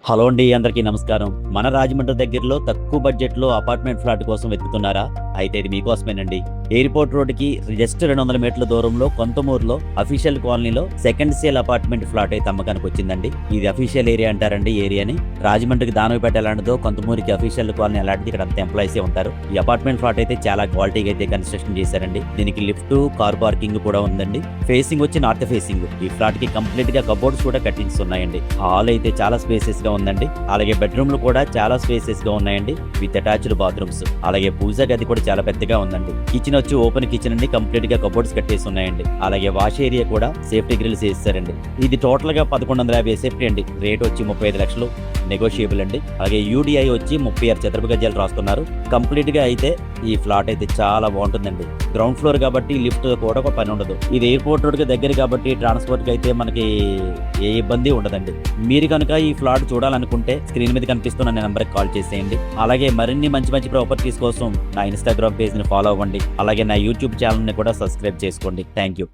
Hello అండి, అందరికీ నమస్కారం. మన రాజమండ్రి దగ్గరలో తక్కువ బడ్జెట్లో అపార్ట్మెంట్ ఫ్లాట్ కోసం వెతుకుతున్నారా? అయితే ఇది మీకోసమేనండి. ఎయిర్పోర్ట్ రోడ్డుకి జస్ట్ 200 మీటర్ల దూరంలో కొంతమూరులో అఫీషియల్ కాలనీలో సెకండ్ సేల్ అపార్ట్మెంట్ ఫ్లాట్ అయితే అమ్మకానికి వచ్చిందండి. ఇది అఫీషియల్ ఏరియా అంటారండి. ఏరియాని రాజమండ్రికి దానవపేట ఎలాంటిదో కొంతమూరికి అఫీషియల్ కాలనీ అలాంటిది. ఇక్కడ అంత ఎంప్లాయీసే ఉంటారు. ఈ అపార్ట్మెంట్ ఫ్లాట్ అయితే చాలా క్వాలిటీగా అయితే కన్స్ట్రక్షన్ చేశారండి. దీనికి లిఫ్ట్, కార్ పార్కింగ్ కూడా ఉందండి. ఫేసింగ్ వచ్చి నార్త్ ఫేసింగ్. ఈ ఫ్లాట్ కి కంప్లీట్ గా కబోర్డ్స్ కూడా కట్టించున్నాయండి. హాల్ అయితే చాలా స్పేసెస్ గా ఉందండి. అలాగే బెడ్రూమ్లు కూడా చాలా స్పేసెస్ గా ఉన్నాయండి, విత్ అటాచ్డ్ బాత్రూమ్స్. అలాగే పూజా గది కూడా చాలా పెద్దగా ఉందండి. కిచెన్ వచ్చి ఓపెన్ కిచెన్ అండి, కంప్లీట్ గా కబోర్డ్స్ కట్టేసి ఉన్నాయండి. అలాగే వాష్ ఏరియా కూడా సేఫ్టీ గ్రిల్స్ వేస్తారండి. ఇది టోటల్ గా 1150 సేఫ్టీ అండి. రేట్ వచ్చి 35 లక్షలు నెగోషియబుల్ అండి. అలాగే యూడిఐ వచ్చి 36 చదరపు గజాలు రాస్తున్నారు. కంప్లీట్ గా అయితే ఈ ఫ్లాట్ అయితే చాలా బాగుంటుందండి. గ్రౌండ్ ఫ్లోర్ కాబట్టి లిఫ్ట్ కూడా ఒక పని ఉండదు. ఇది ఎయిర్పోర్ట్ రోడ్ కి దగ్గర కాబట్టి ట్రాన్స్పోర్ట్ కి అయితే మనకి ఏ ఇబ్బంది ఉండదండి. మీరు కనుక ఈ ఫ్లాట్ చూడాలనుకుంటే స్క్రీన్ మీద కనిపిస్తున్న నెంబర్ కి కాల్ చేసేయండి. అలాగే మరిన్ని మంచి మంచి ప్రాపర్టీస్ కోసం నా ఇన్స్టాగ్రామ్ పేజ్ ని ఫాలో అవ్వండి. అలాగే నా యూట్యూబ్ ఛానల్ ని కూడా సబ్స్క్రైబ్ చేసుకోండి. Thank you.